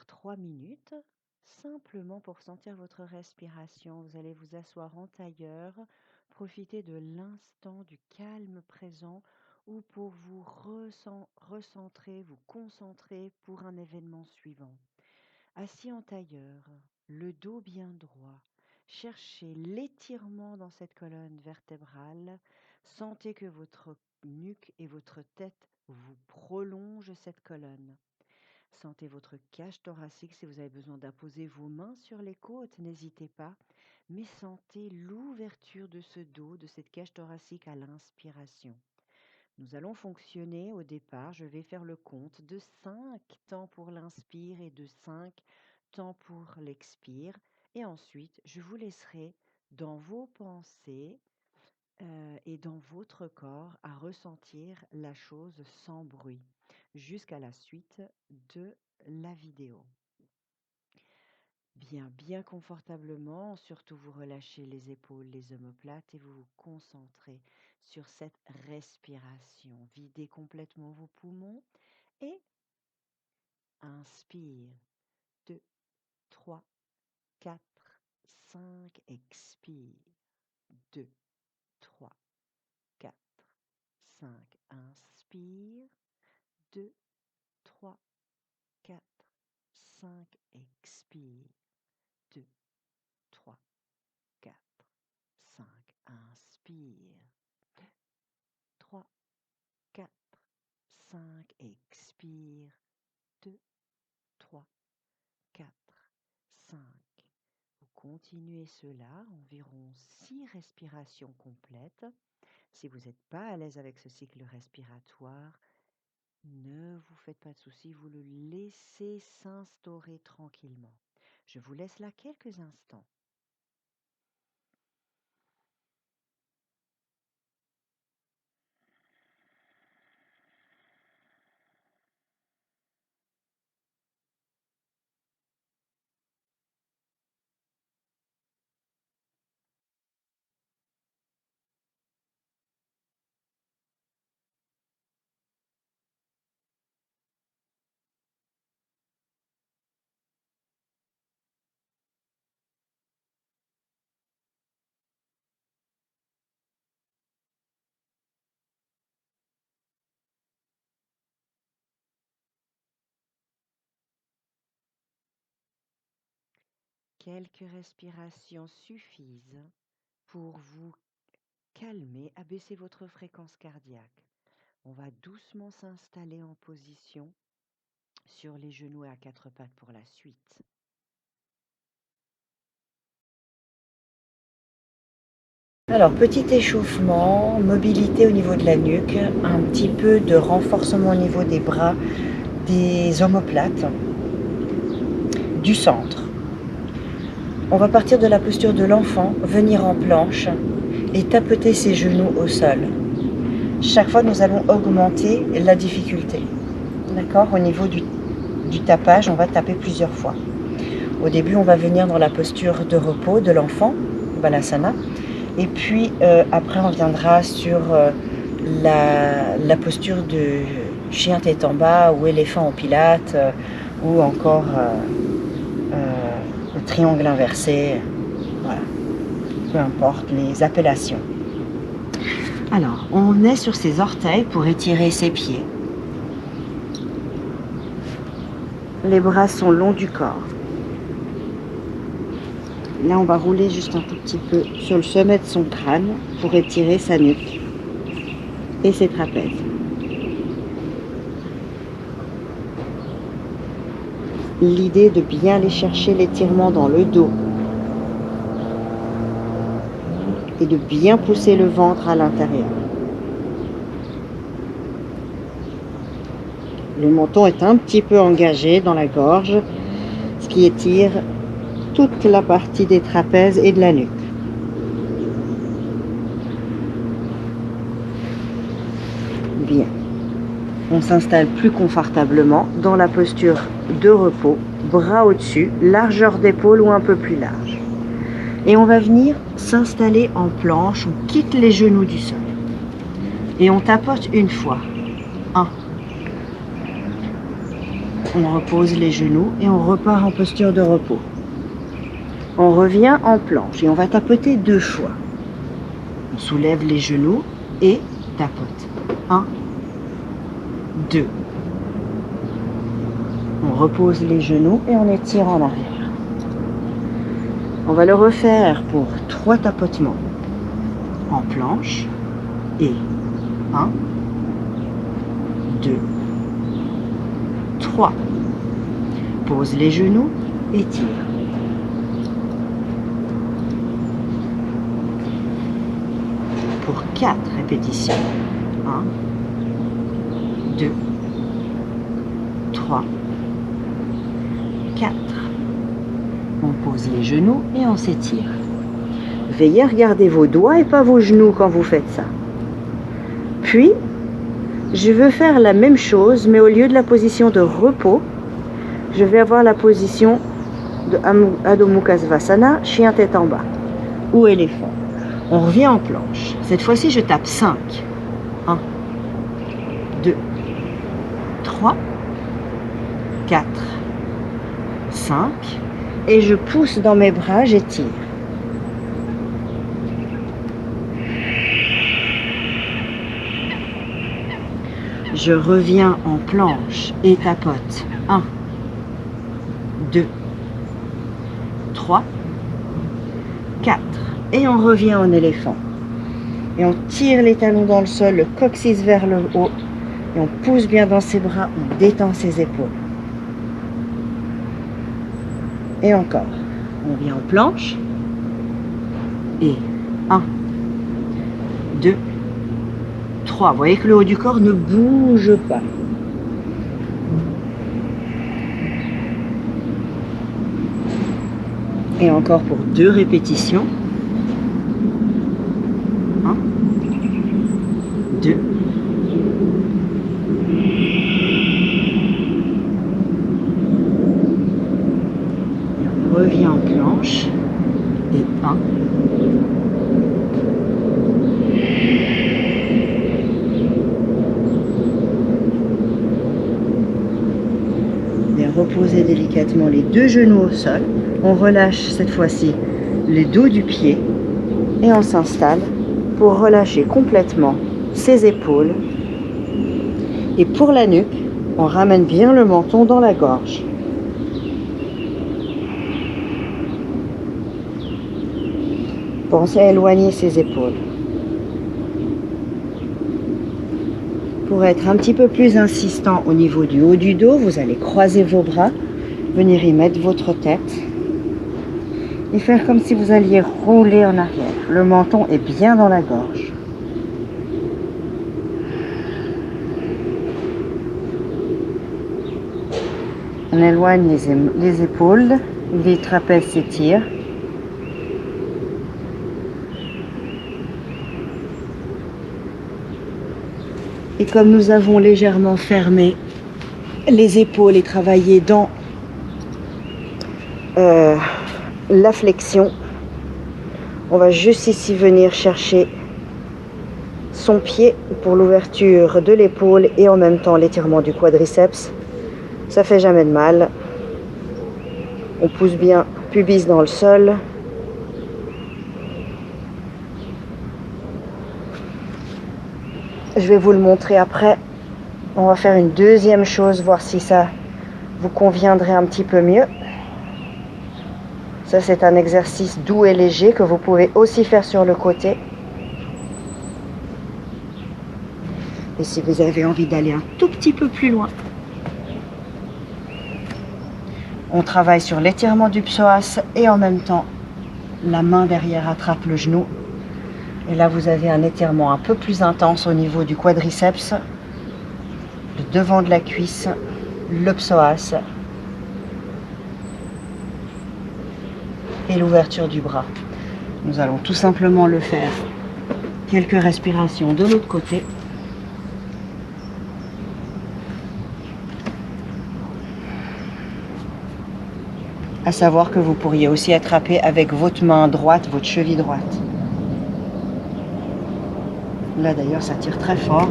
faire 3 minutes, simplement pour sentir votre respiration. Vous allez vous asseoir en tailleur, profiter de l'instant du calme présent ou pour vous recentrer, vous concentrer pour un événement suivant. Assis en tailleur, le dos bien droit, cherchez l'étirement dans cette colonne vertébrale. Sentez que votre nuque et votre tête vous prolongent cette colonne. Sentez votre cage thoracique. Si vous avez besoin d'apposer vos mains sur les côtes, n'hésitez pas. Mais sentez l'ouverture de ce dos, de cette cage thoracique à l'inspiration. Nous allons fonctionner au départ. Je vais faire le compte de 5 temps pour l'inspire et de 5 temps pour l'expire. Et ensuite, je vous laisserai dans vos pensées et dans votre corps à ressentir la chose sans bruit jusqu'à la suite de la vidéo. Bien confortablement, surtout vous relâchez les épaules, les omoplates et vous vous concentrez sur cette respiration. Videz complètement vos poumons et inspire. 2, 3, 4, 5, expire. 2, 3, 4, 5, inspire. 2, 3, 4, 5, expire. 2, 3, 4, 5, inspire. 3, 4, 5, expire. 2, 3, 4, 5. Vous continuez cela, environ 6 respirations complètes. Si vous n'êtes pas à l'aise avec ce cycle respiratoire, ne vous faites pas de soucis, vous le laissez s'instaurer tranquillement. Je vous laisse là quelques instants. Quelques respirations suffisent pour vous calmer, abaisser votre fréquence cardiaque. On va doucement s'installer en position sur les genoux et à 4 pattes pour la suite. Alors, petit échauffement, mobilité au niveau de la nuque, un petit peu de renforcement au niveau des bras, des omoplates, du centre. On va partir de la posture de l'enfant, venir en planche et tapoter ses genoux au sol. Chaque fois, nous allons augmenter la difficulté. D'accord? Au niveau du tapage, on va taper plusieurs fois. Au début, on va venir dans la posture de repos de l'enfant, Balasana. Et puis, après, on viendra sur la posture de chien tête en bas ou éléphant en pilates ou encore le triangle inversé. Voilà. Peu importe les appellations. Alors, on est sur ses orteils pour étirer ses pieds. Les bras sont longs du corps. Là, on va rouler juste un tout petit peu sur le sommet de son crâne pour étirer sa nuque et ses trapèzes. L'idée de bien aller chercher l'étirement dans le dos et de bien pousser le ventre à l'intérieur. Le menton est un petit peu engagé dans la gorge, ce qui étire toute la partie des trapèzes et de la nuque. Bien. On s'installe plus confortablement dans la posture de repos, bras au-dessus, largeur d'épaule ou un peu plus large. Et on va venir s'installer en planche, on quitte les genoux du sol. Et on tapote une fois. 1, On repose les genoux et on repart en posture de repos. On revient en planche et on va tapoter 2 fois. On soulève les genoux et tapote. 1, 2. On repose les genoux et on étire en arrière. On va le refaire pour 3 tapotements en planche et 1, 2, 3. Pose les genoux, étire. Pour 4 répétitions. 1, 2, 3, 4. On pose les genoux et on s'étire. Veillez à regarder vos doigts et pas vos genoux quand vous faites ça. Puis, je veux faire la même chose, mais au lieu de la position de repos, je vais avoir la position de Adho Mukha Svasana, chien tête en bas, ou éléphant. On revient en planche. Cette fois-ci, je tape 5. 1, 2, 3, 4, 5. Et je pousse dans mes bras, j'étire. Je reviens en planche et tapote. 1, 2, 3, 4. Et on revient en éléphant. Et on tire les talons dans le sol, le coccyx vers le haut. Et on pousse bien dans ses bras, on détend ses épaules. Et encore. On vient en planche. Et 1, 2, 3. Vous voyez que le haut du corps ne bouge pas. Et encore pour 2 répétitions. 1, 2. Et on revient en planche. Et 1. Reposer délicatement les 2 genoux au sol. On relâche cette fois-ci les dos du pied et on s'installe pour relâcher complètement ses épaules. Et pour la nuque, on ramène bien le menton dans la gorge. Pensez à éloigner ses épaules. Pour être un petit peu plus insistant au niveau du haut du dos, vous allez croiser vos bras, venir y mettre votre tête et faire comme si vous alliez rouler en arrière. Le menton est bien dans la gorge. On éloigne les épaules, les trapèzes s'étirent. Et comme nous avons légèrement fermé les épaules et travaillé dans la flexion, on va juste ici venir chercher son pied pour l'ouverture de l'épaule et en même temps l'étirement du quadriceps. Ça fait jamais de mal. On pousse bien pubis dans le sol. Je vais vous le montrer après. On va faire une deuxième chose, voir si ça vous conviendrait un petit peu mieux. Ça, c'est un exercice doux et léger que vous pouvez aussi faire sur le côté. Et si vous avez envie d'aller un tout petit peu plus loin, on travaille sur l'étirement du psoas et en même temps, la main derrière attrape le genou. Et là, vous avez un étirement un peu plus intense au niveau du quadriceps, le devant de la cuisse, le psoas et l'ouverture du bras. Nous allons tout simplement le faire. Quelques respirations de l'autre côté. À savoir que vous pourriez aussi attraper avec votre main droite, votre cheville droite. Là d'ailleurs ça tire très fort,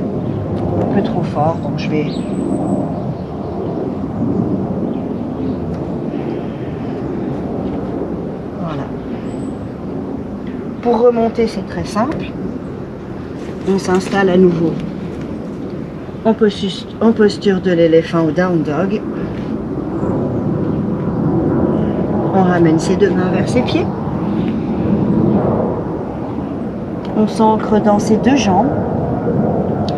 un peu trop fort, donc je vais Pour remonter, c'est très simple. On s'installe à nouveau en posture de l'éléphant ou down dog. On ramène ses deux mains vers ses pieds. On s'ancre dans ses deux jambes.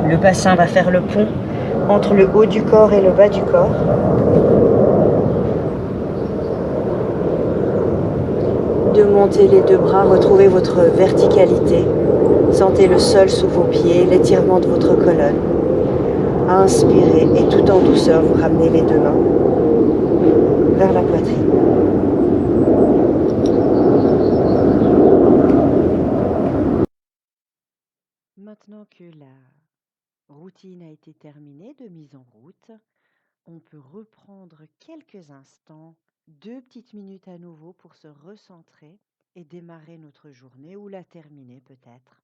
Le bassin va faire le pont entre le haut du corps et le bas du corps. De monter les deux bras, retrouvez votre verticalité. Sentez le sol sous vos pieds, l'étirement de votre colonne. Inspirez et tout en douceur, vous ramenez les deux mains vers la poitrine. Maintenant que la routine a été terminée de mise en route, on peut reprendre quelques instants, 2 petites minutes à nouveau pour se recentrer et démarrer notre journée ou la terminer peut-être.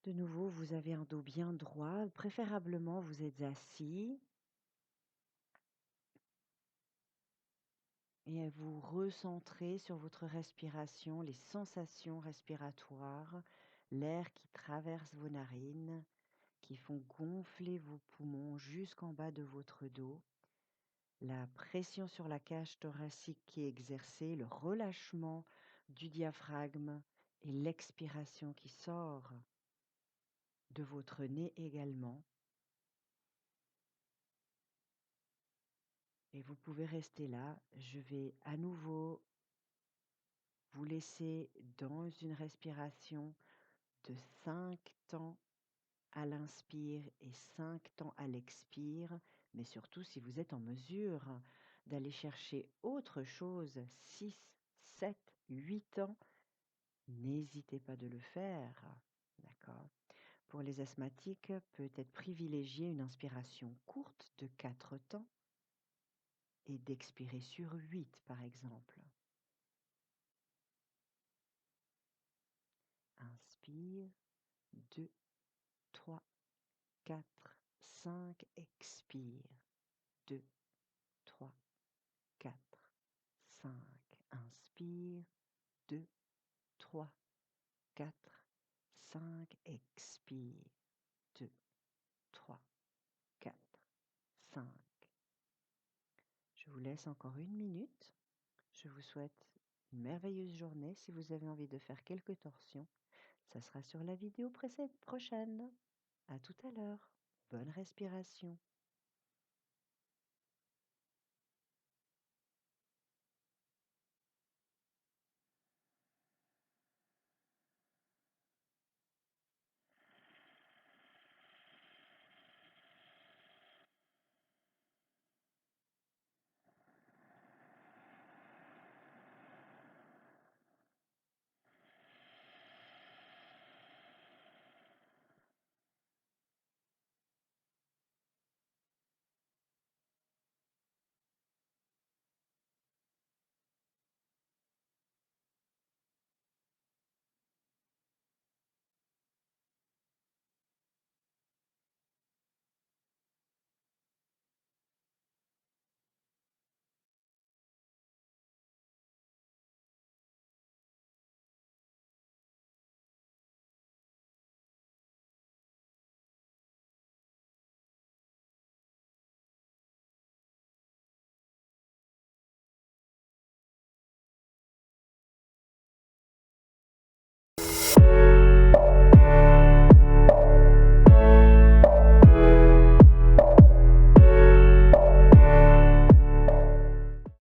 De nouveau, vous avez un dos bien droit, préférablement vous êtes assis et vous recentrez sur votre respiration, les sensations respiratoires, l'air qui traverse vos narines, qui font gonfler vos poumons jusqu'en bas de votre dos, la pression sur la cage thoracique qui est exercée, le relâchement du diaphragme et l'expiration qui sort de votre nez également. Et vous pouvez rester là. Je vais à nouveau vous laisser dans une respiration de 5 temps à l'inspire et 5 temps à l'expire, mais surtout si vous êtes en mesure d'aller chercher autre chose, 6, 7, 8 temps, n'hésitez pas de le faire. D'accord. Pour les asthmatiques, peut-être privilégier une inspiration courte de 4 temps et d'expirer sur 8 par exemple. Inspire, 2, 3, 4, 5, expire, 2, 3, 4, 5, inspire, 2, 3, 4, 5, expire, 2, 3, 4, 5. Je vous laisse encore 1 minute. Je vous souhaite une merveilleuse journée. Si vous avez envie de faire quelques torsions, ça sera sur la vidéo prochaine. À tout à l'heure. Bonne respiration.